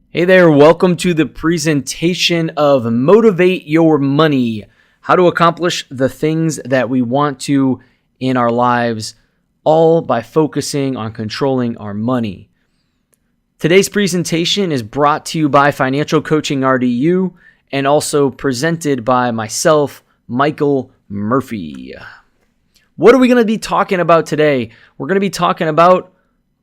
Hey there, welcome to the presentation of Motivate Your Money, how to accomplish the things that we want to in our lives, all by focusing on controlling our money. Today's presentation is brought to you by Financial Coaching RDU and also presented by myself, Michael Murphy. What are we going to be talking about today? We're going to be talking about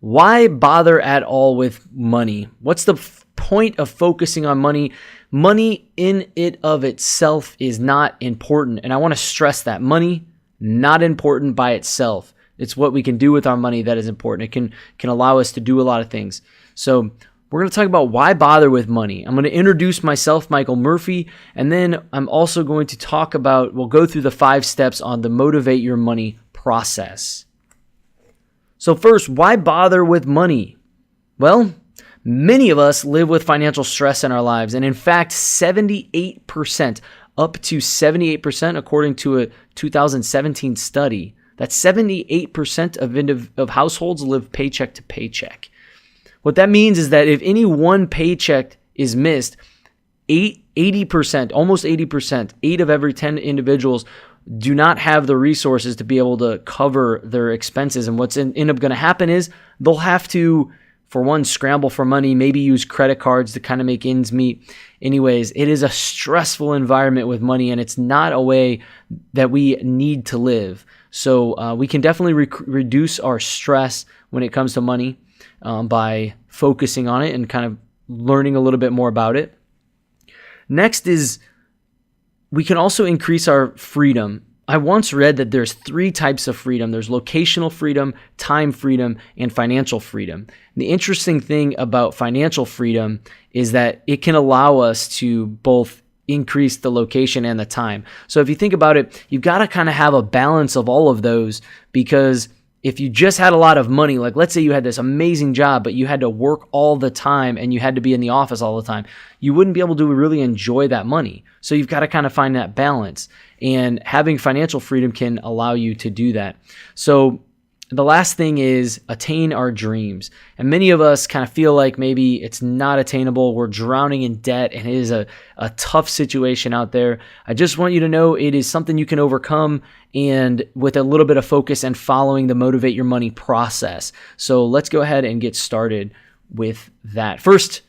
why bother at all with money? What's the point of focusing on money? Money in it of itself is not important. And I want to stress that money, not important by itself. It's what we can do with our money that is important. It can allow us to do a lot of things. So we're going to talk about why bother with money. I'm going to introduce myself, Michael Murphy, and then I'm also going to we'll go through the 5 steps on the Motivate Your Money process. So first, why bother with money? Well, many of us live with financial stress in our lives, and in fact, 78%, up to 78%, according to a 2017 study, that 78% of households live paycheck to paycheck. What that means is that if any one paycheck is missed, 80%, almost 80%, 8 of every 10 individuals do not have the resources to be able to cover their expenses. And what's end up going to happen is they'll have to, for one, scramble for money, maybe use credit cards to kind of make ends meet. Anyways, it is a stressful environment with money, and it's not a way that we need to live. So we can definitely reduce our stress when it comes to money by focusing on it and kind of learning a little bit more about it. Next is we can also increase our freedom. I once read that there's 3 types of freedom. There's locational freedom, time freedom, and financial freedom. And the interesting thing about financial freedom is that it can allow us to both increase the location and the time. So if you think about it, you've got to kind of have a balance of all of those, because if you just had a lot of money, like let's say you had this amazing job, but you had to work all the time and you had to be in the office all the time, you wouldn't be able to really enjoy that money. So you've got to kind of find that balance, and having financial freedom can allow you to do that. So the last thing is attain our dreams. And many of us kind of feel like maybe it's not attainable. We're drowning in debt, and it is a tough situation out there. I just want you to know it is something you can overcome, and with a little bit of focus and following the Motivate Your Money process. So let's go ahead and get started with that. First,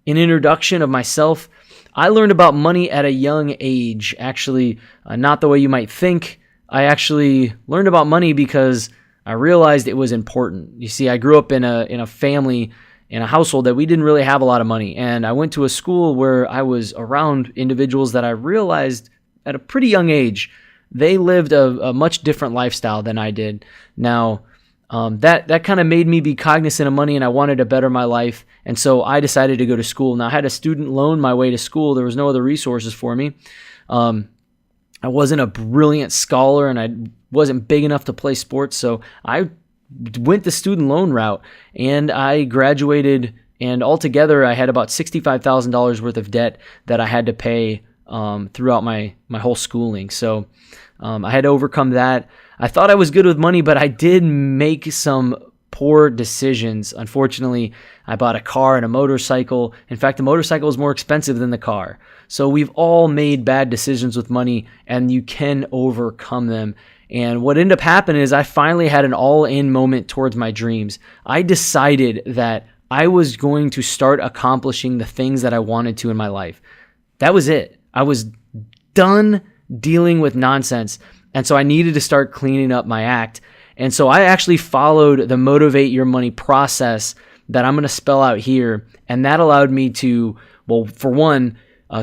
an introduction of myself. I learned about money at a young age. Actually, not the way you might think. I actually learned about money because I realized it was important. You see, I grew up in a family, in a household that we didn't really have a lot of money. And I went to a school where I was around individuals that I realized at a pretty young age, they lived a much different lifestyle than I did. Now, that kind of made me be cognizant of money, and I wanted to better my life. And so I decided to go to school. Now, I had a student loan my way to school. There was no other resources for me. I wasn't a brilliant scholar, and I wasn't big enough to play sports. So I went the student loan route, and I graduated, and altogether I had about $65,000 worth of debt that I had to pay throughout my whole schooling. So I had to overcome that. I thought I was good with money, but I did make some poor decisions. Unfortunately, I bought a car and a motorcycle. In fact, the motorcycle is more expensive than the car. So we've all made bad decisions with money, and you can overcome them. And what ended up happening is I finally had an all-in moment towards my dreams. I decided that I was going to start accomplishing the things that I wanted to in my life. That was it. I was done dealing with nonsense. And so I needed to start cleaning up my act. And so I actually followed the Motivate Your Money process that I'm going to spell out here. And that allowed me to, well, for one,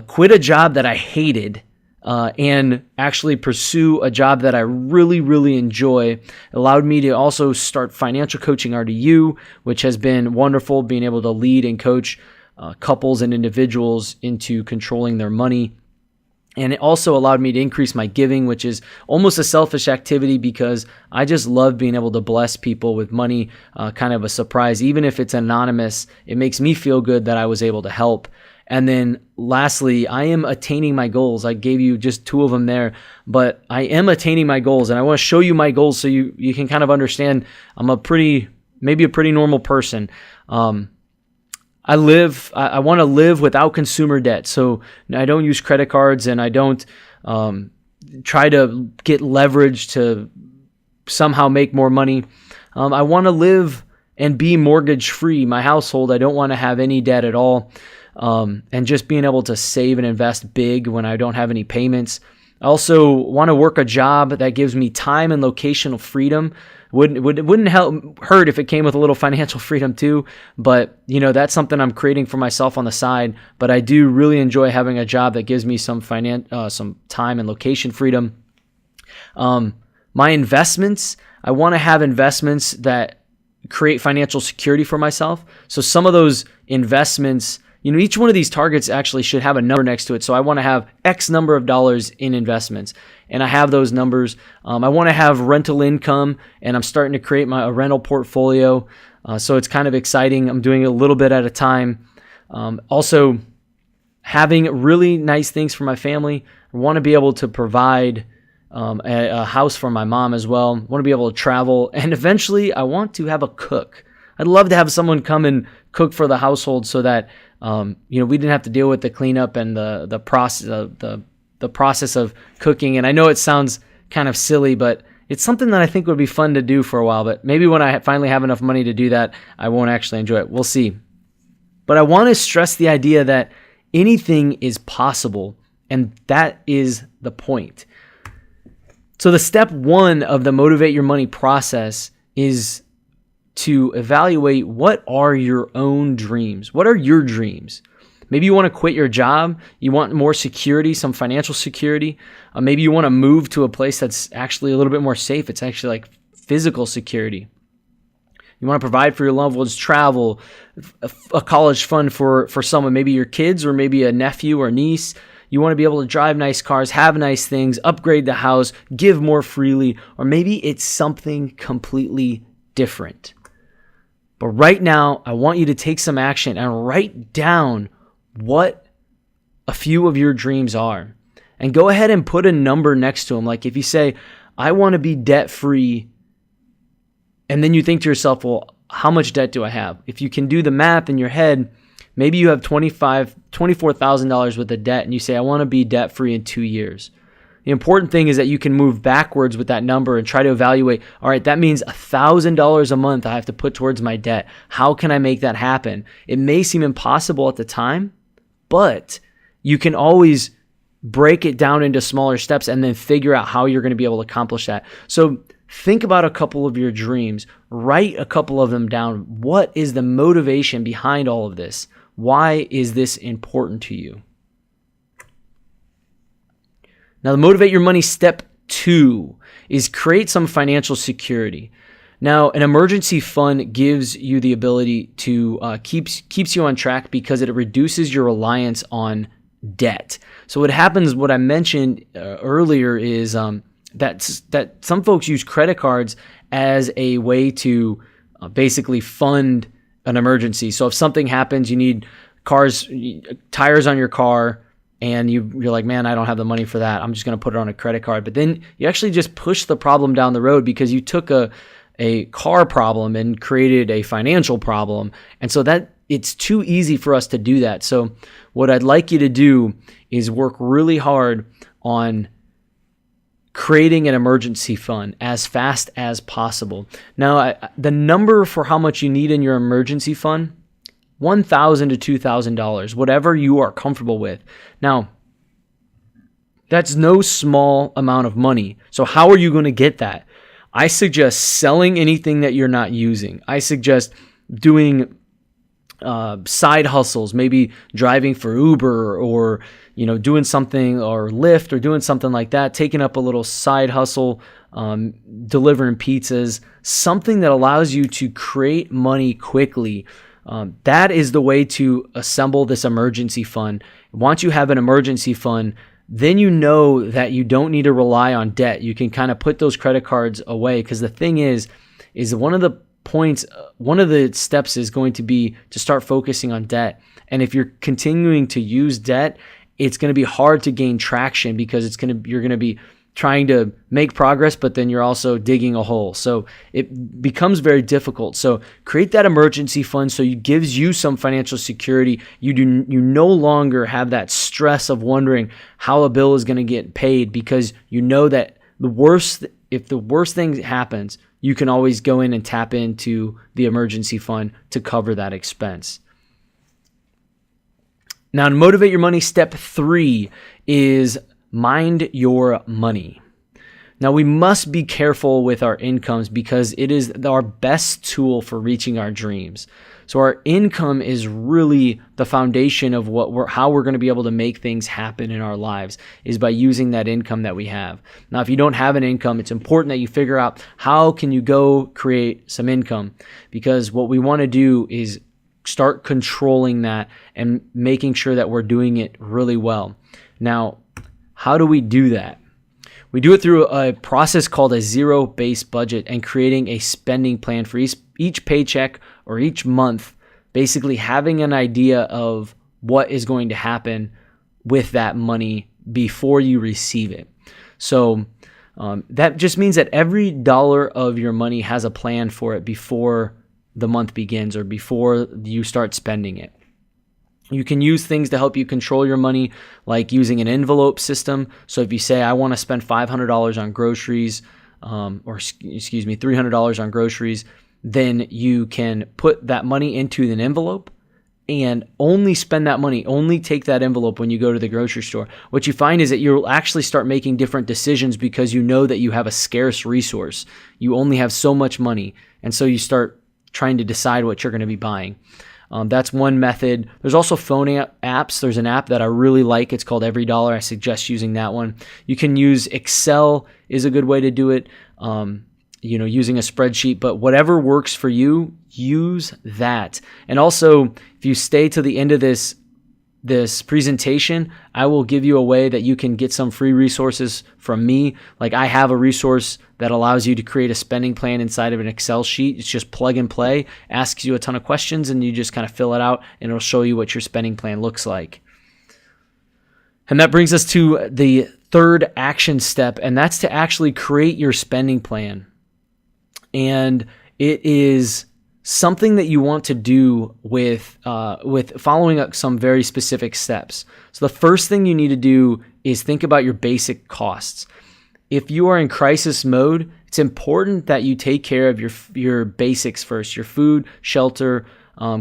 quit a job that I hated and actually pursue a job that I really, really enjoy. It allowed me to also start Financial Coaching RDU, which has been wonderful, being able to lead and coach couples and individuals into controlling their money. And it also allowed me to increase my giving, which is almost a selfish activity because I just love being able to bless people with money, kind of a surprise. Even if it's anonymous, it makes me feel good that I was able to help. And then lastly, I am attaining my goals. I gave you just 2 of them there, but I am attaining my goals. And I want to show you my goals so you can kind of understand I'm maybe a pretty normal person. I want to live without consumer debt. So I don't use credit cards, and I don't try to get leverage to somehow make more money. I want to live and be mortgage free. My household, I don't want to have any debt at all. And just being able to save and invest big when I don't have any payments. I also want to work a job that gives me time and locational freedom. Wouldn't hurt if it came with a little financial freedom too, but that's something I'm creating for myself on the side. But I do really enjoy having a job that gives me some time and location freedom. My investments, I want to have investments that create financial security for myself. So some of those investments, each one of these targets actually should have a number next to it. So I want to have X number of dollars in investments, and I have those numbers. I want to have rental income, and I'm starting to create a rental portfolio. So it's kind of exciting. I'm doing it a little bit at a time. Also, having really nice things for my family. I want to be able to provide a house for my mom as well. I want to be able to travel, and eventually I want to have a cook. I'd love to have someone come and cook for the household so that we didn't have to deal with the cleanup and the process of cooking. And I know it sounds kind of silly, but it's something that I think would be fun to do for a while. But maybe when I finally have enough money to do that, I won't actually enjoy it. We'll see. But I want to stress the idea that anything is possible, and that is the point. So the step one of the Motivate Your Money process is to evaluate what are your own dreams. What are your dreams? Maybe you want to quit your job. You want more security, some financial security. Maybe you want to move to a place that's actually a little bit more safe. It's actually like physical security. You want to provide for your loved ones, travel, a college fund for someone, maybe your kids or maybe a nephew or niece. You want to be able to drive nice cars, have nice things, upgrade the house, give more freely, or maybe it's something completely different. But right now, I want you to take some action and write down what a few of your dreams are. And go ahead and put a number next to them. Like if you say, I want to be debt-free, and then you think to yourself, well, how much debt do I have? If you can do the math in your head, maybe you have $24,000 worth of debt, and you say, I want to be debt-free in 2 years. The important thing is that you can move backwards with that number and try to evaluate, all right, that means $1,000 a month I have to put towards my debt. How can I make that happen? It may seem impossible at the time, but you can always break it down into smaller steps and then figure out how you're going to be able to accomplish that. So think about a couple of your dreams. Write a couple of them down. What is the motivation behind all of this? Why is this important to you? Now, the Motivate Your Money step 2 is create some financial security. Now, an emergency fund gives you the ability to keeps you on track because it reduces your reliance on debt. So what happens, what I mentioned earlier is that some folks use credit cards as a way to basically fund an emergency. So if something happens, you need tires on your car, and you're like, man, I don't have the money for that. I'm just going to put it on a credit card. But then you actually just push the problem down the road because you took a car problem and created a financial problem. And so that it's too easy for us to do that. So what I'd like you to do is work really hard on creating an emergency fund as fast as possible. Now, the number for how much you need in your emergency fund, $1,000 to $2,000, whatever you are comfortable with. Now, that's no small amount of money. So how are you going to get that? I suggest selling anything that you're not using. I suggest doing side hustles, maybe driving for Uber or doing something, or Lyft, or doing something like that, taking up a little side hustle, delivering pizzas, something that allows you to create money quickly. That is the way to assemble this emergency fund. Once you have an emergency fund, then you know that you don't need to rely on debt. You can kind of put those credit cards away, because the thing is one of the steps is going to be to start focusing on debt. And if you're continuing to use debt, it's going to be hard to gain traction, because you're going to be trying to make progress, but then you're also digging a hole. So it becomes very difficult. So create that emergency fund so it gives you some financial security. You no longer have that stress of wondering how a bill is going to get paid, because you know that if the worst thing happens, you can always go in and tap into the emergency fund to cover that expense. Now, to motivate your money, step 3 is mind your money. Now, we must be careful with our incomes because it is our best tool for reaching our dreams. So our income is really the foundation of how we're going to be able to make things happen in our lives, is by using that income that we have. Now, if you don't have an income, it's important that you figure out how can you go create some income, because what we want to do is start controlling that and making sure that we're doing it really well. Now, how do we do that? We do it through a process called a zero-based budget and creating a spending plan for each paycheck or each month, basically having an idea of what is going to happen with that money before you receive it. So that just means that every dollar of your money has a plan for it before the month begins or before you start spending it. You can use things to help you control your money, like using an envelope system. So if you say, I want to spend $500 on groceries, $300 on groceries, then you can put that money into an envelope and only spend that money, only take that envelope when you go to the grocery store. What you find is that you'll actually start making different decisions because you know that you have a scarce resource. You only have so much money, and so you start trying to decide what you're going to be buying. That's one method. There's also phone apps. There's an app that I really like. It's called Every Dollar. I suggest using that one. You can use Excel is a good way to do it, using a spreadsheet. But whatever works for you, use that. And also, if you stay to the end of this presentation, I will give you a way that you can get some free resources from me. Like, I have a resource that allows you to create a spending plan inside of an Excel sheet. It's just plug and play, asks you a ton of questions, and you just kind of fill it out, and it'll show you what your spending plan looks like. And that brings us to the third action step, and that's to actually create your spending plan. And it is something that you want to do with following up some very specific steps. So the first thing you need to do is think about your basic costs. If you are in crisis mode, it's important that you take care of your basics first: your food, shelter,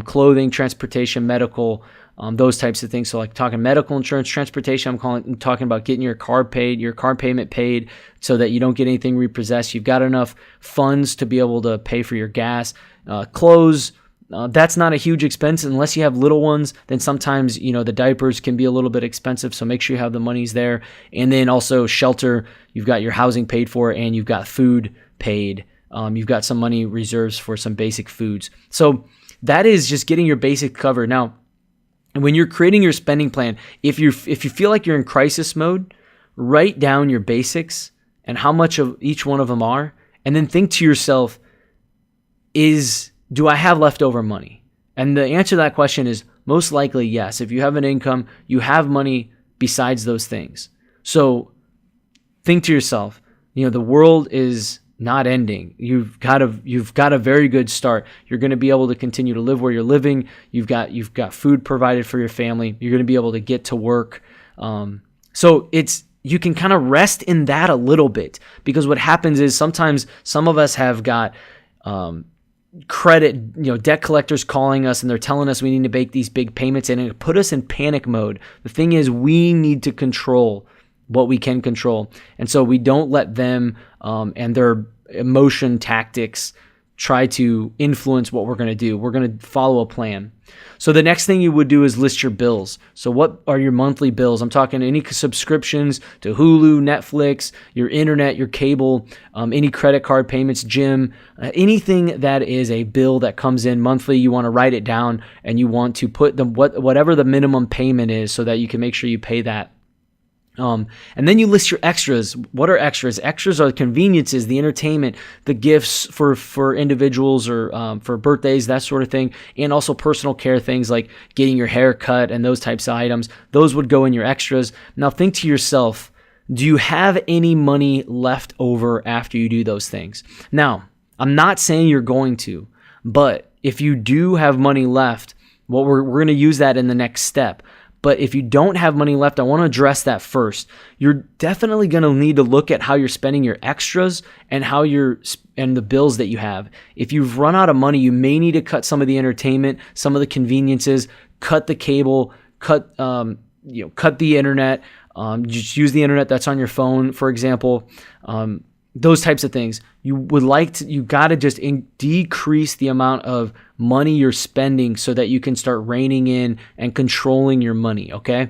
clothing, transportation, medical, those types of things. So like talking medical insurance, transportation, I'm talking about getting your car payment paid so that you don't get anything repossessed. You've got enough funds to be able to pay for your gas. Clothes, that's not a huge expense unless you have little ones. Then sometimes, the diapers can be a little bit expensive, so make sure you have the monies there. And then also shelter, you've got your housing paid for and you've got food paid. You've got some money reserves for some basic foods. So that is just getting your basic covered. Now, when you're creating your spending plan, if you feel like you're in crisis mode, write down your basics and how much of each one of them are, and then think to yourself, do I have leftover money? And the answer to that question is most likely yes. If you have an income, you have money besides those things. So think to yourself, the world is not ending. You've got a very good start. You're going to be able to continue to live where you're living. You've got food provided for your family. You're going to be able to get to work. So you can kind of rest in that a little bit, because what happens is sometimes some of us have got credit, debt collectors calling us, and they're telling us we need to make these big payments, and it put us in panic mode. The thing is, we need to control what we can control, and so we don't let them and their emotion tactics try to influence what we're going to do. We're going to follow a plan. So the next thing you would do is list your bills. So what are your monthly bills? I'm talking any subscriptions to Hulu, Netflix, your internet, your cable, any credit card payments, gym, anything that is a bill that comes in monthly. You want to write it down, and you want to put whatever the minimum payment is so that you can make sure you pay that. And then you list your extras. What are extras? Extras are the conveniences, the entertainment, the gifts for individuals or for birthdays, that sort of thing, and also personal care things like getting your hair cut and those types of items. Those would go in your extras. Now think to yourself, Do you have any money left over after you do those things? Now, I'm not saying you're going to, but if you do have money left, we're going to use that in the next step. But if you don't have money left, I want to address that first. You're definitely going to need to look at how you're spending your extras and and the bills that you have. If you've run out of money, you may need to cut some of the entertainment, some of the conveniences, cut the cable, cut the internet. Just use the internet that's on your phone, for example. Those types of things. You got to just decrease the amount of money you're spending so that you can start reining in and controlling your money, okay?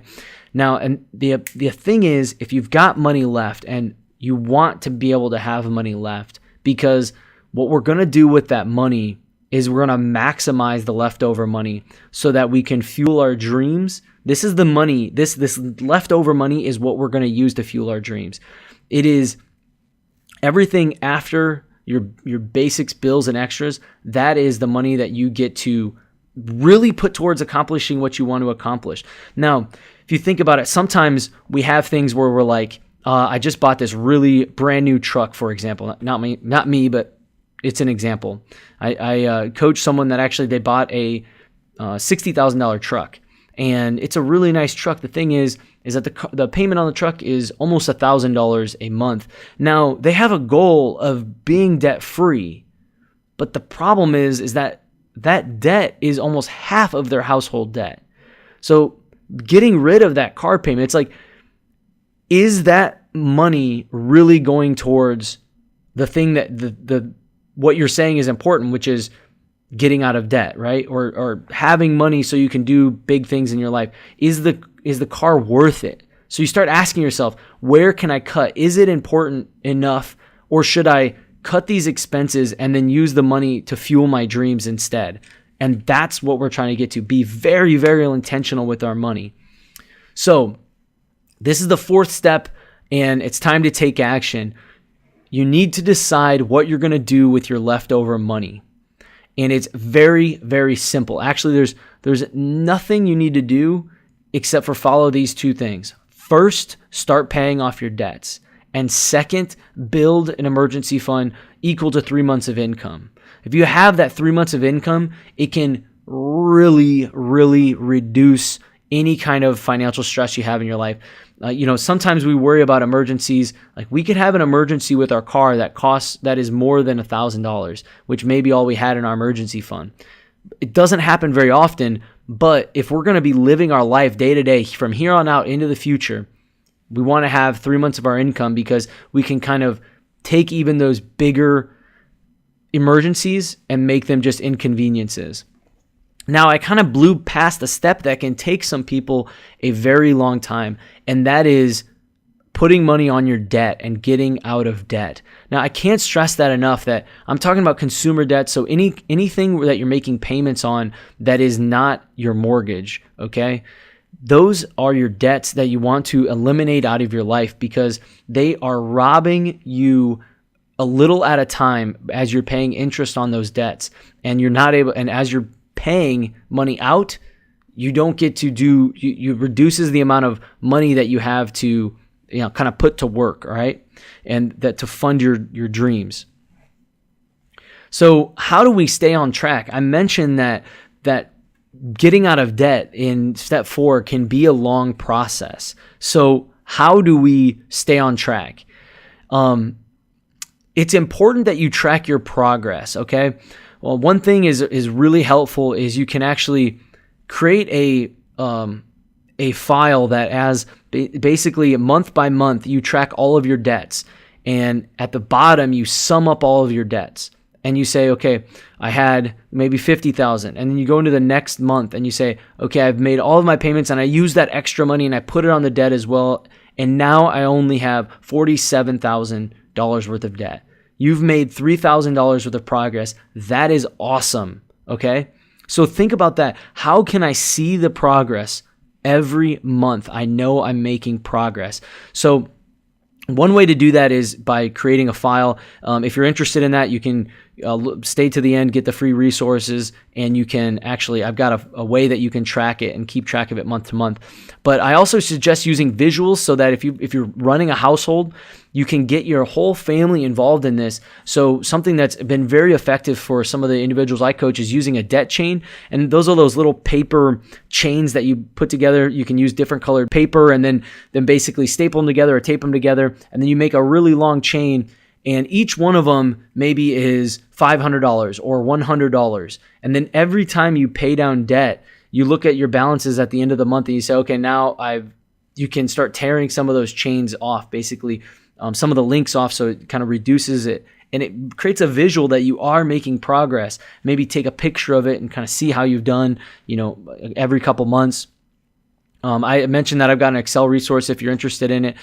Now, and the thing is, if you've got money left and you want to be able to have money left, because what we're going to do with that money is we're going to maximize the leftover money so that we can fuel our dreams. This is the money, this leftover money is what we're going to use to fuel our dreams. It is everything after your basics, bills, and extras. That is the money that you get to really put towards accomplishing what you want to accomplish. Now, if you think about it, sometimes we have things where we're like, I just bought this really brand new truck, for example. Not me, but it's an example. I coached someone that actually they bought a $60,000 truck, and it's a really nice truck. The thing is that the payment on the truck is almost $1,000 a month. Now, they have a goal of being debt-free, but the problem is that debt is almost half of their household debt. So getting rid of that car payment, it's like, is that money really going towards the thing that what you're saying is important, which is getting out of debt, right? Or having money so you can do big things in your life? Is the car worth it? So you start asking yourself, where can I cut? Is it important enough, or should I cut these expenses and then use the money to fuel my dreams instead? And that's what we're trying to get to. Be very, very intentional with our money. So this is the fourth step, and it's time to take action. You need to decide what you're going to do with your leftover money. And it's very, very simple. Actually, there's nothing you need to do except for follow these two things. First, start paying off your debts. And second, build an emergency fund equal to 3 months of income. If you have that 3 months of income, it can really, really reduce any kind of financial stress you have in your life. Sometimes we worry about emergencies. Like, we could have an emergency with our car that is more than $1,000, which may be all we had in our emergency fund. It doesn't happen very often, but if we're going to be living our life day to day from here on out into the future, we want to have 3 months of our income, because we can kind of take even those bigger emergencies and make them just inconveniences. Now, I kind of blew past a step that can take some people a very long time, and that is putting money on your debt and getting out of debt. Now, I can't stress that enough, that I'm talking about consumer debt, so anything that you're making payments on that is not your mortgage, okay? Those are your debts that you want to eliminate out of your life, because they are robbing you a little at a time as you're paying interest on those debts, and you're not able, and as you're paying money out, you don't get to do, you reduces the amount of money that you have to, kind of put to work, all right? And that to fund your dreams. So how do we stay on track? I mentioned that getting out of debt in step 4 can be a long process. So how do we stay on track? It's important that you track your progress, okay? Well, one thing is really helpful is you can actually create a file that has basically month by month you track all of your debts, and at the bottom you sum up all of your debts, and you say, okay, I had maybe 50,000, and then you go into the next month and you say, okay, I've made all of my payments and I used that extra money and I put it on the debt as well, and now I only have $47,000 worth of debt. You've made $3,000 worth of progress. That is awesome, okay? So think about that. How can I see the progress every month? I know I'm making progress. So one way to do that is by creating a file. If you're interested in that, you can stay to the end, get the free resources, and you can actually, I've got a way that you can track it and keep track of it month to month. But I also suggest using visuals so that if you're running a household, you can get your whole family involved in this. So something that's been very effective for some of the individuals I coach is using a debt chain. And those are those little paper chains that you put together. You can use different colored paper and then basically staple them together or tape them together. And then you make a really long chain. And each one of them maybe is $500 or $100. And then every time you pay down debt, you look at your balances at the end of the month and you say, okay, now you can start tearing some of those chains off, basically some of the links off, so it kind of reduces it. And it creates a visual that you are making progress. Maybe take a picture of it and kind of see how you've done, every couple months. I mentioned that I've got an Excel resource if you're interested in it.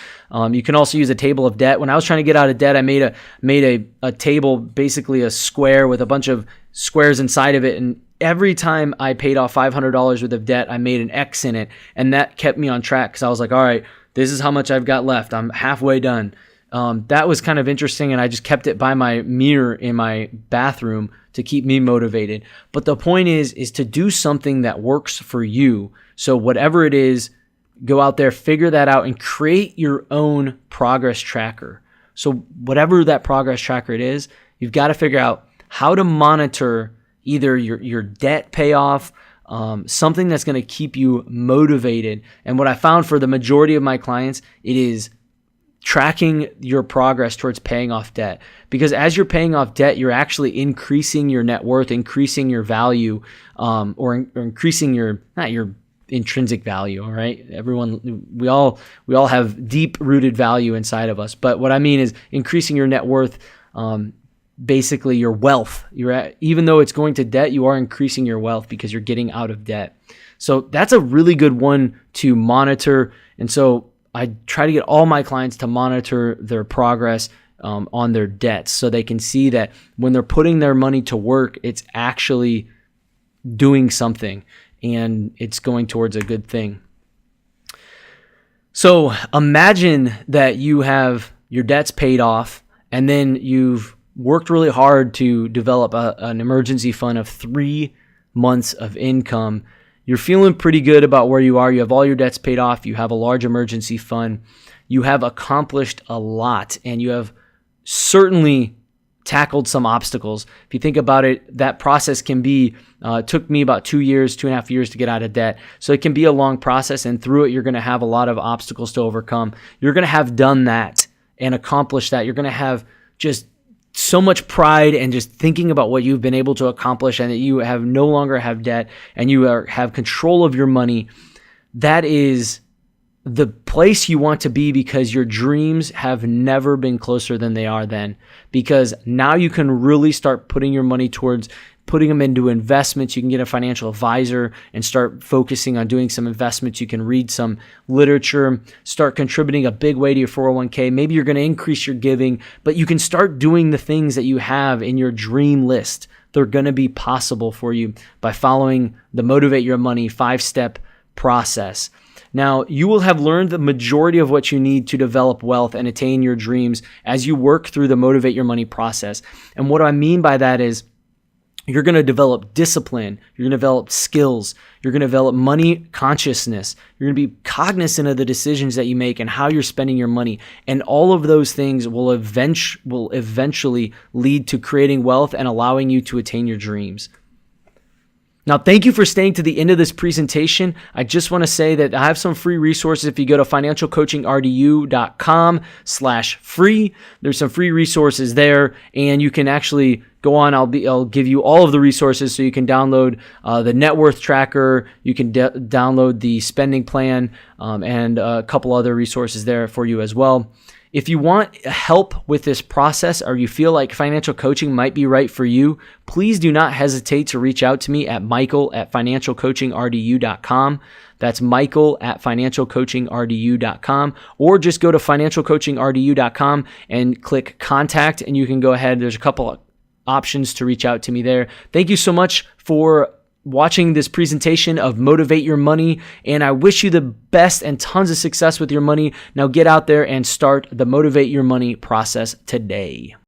You can also use a table of debt. When I was trying to get out of debt, I made a table, basically a square with a bunch of squares inside of it. And every time I paid off $500 worth of debt, I made an X in it. And that kept me on track because I was like, all right, this is how much I've got left. I'm halfway done. That was kind of interesting, and I just kept it by my mirror in my bathroom to keep me motivated. But the point is to do something that works for you. So whatever it is, go out there, figure that out, and create your own progress tracker. So whatever that progress tracker it is, you've got to figure out how to monitor either your debt payoff, something that's going to keep you motivated. And what I found for the majority of my clients, it is tracking your progress towards paying off debt. Because as you're paying off debt, you're actually increasing your net worth, increasing your value, or increasing not your intrinsic value. All right. We all have deep rooted value inside of us. But what I mean is increasing your net worth, basically your wealth. Even though it's going to debt, you are increasing your wealth because you're getting out of debt. So that's a really good one to monitor. And so I try to get all my clients to monitor their progress on their debts so they can see that when they're putting their money to work, it's actually doing something and it's going towards a good thing. So imagine that you have your debts paid off and then you've worked really hard to develop an emergency fund of 3 months of income. You're feeling pretty good about where you are. You have all your debts paid off. You have a large emergency fund. You have accomplished a lot, and you have certainly tackled some obstacles. If you think about it, that process can be, took me about 2.5 years to get out of debt. So it can be a long process, and through it, you're going to have a lot of obstacles to overcome. You're going to have done that and accomplished that. You're going to have just so much pride and just thinking about what you've been able to accomplish and that you no longer have debt and you have control of your money. That is the place you want to be because your dreams have never been closer than they are then. Because now you can really start putting your money towards putting them into investments. You can get a financial advisor and start focusing on doing some investments. You can read some literature, start contributing a big way to your 401k. Maybe you're going to increase your giving, but you can start doing the things that you have in your dream list. They're going to be possible for you by following the Motivate Your Money 5-step process. Now, you will have learned the majority of what you need to develop wealth and attain your dreams as you work through the Motivate Your Money process. And what I mean by that is, you're going to develop discipline. You're going to develop skills. You're going to develop money consciousness. You're going to be cognizant of the decisions that you make and how you're spending your money. And all of those things will eventually lead to creating wealth and allowing you to attain your dreams. Now, thank you for staying to the end of this presentation. I just want to say that I have some free resources. If you go to financialcoachingrdu.com/free, there's some free resources there, and you can actually go on. I'll give you all of the resources so you can download the net worth tracker. You can download the spending plan and a couple other resources there for you as well. If you want help with this process or you feel like financial coaching might be right for you, please do not hesitate to reach out to me at michael@financialcoachingrdu.com. That's michael@financialcoachingrdu.com, or just go to financialcoachingrdu.com and click contact, and you can go ahead. There's a couple of options to reach out to me there. Thank you so much for watching this presentation of Motivate Your Money, and I wish you the best and tons of success with your money. Now get out there and start the Motivate Your Money process today.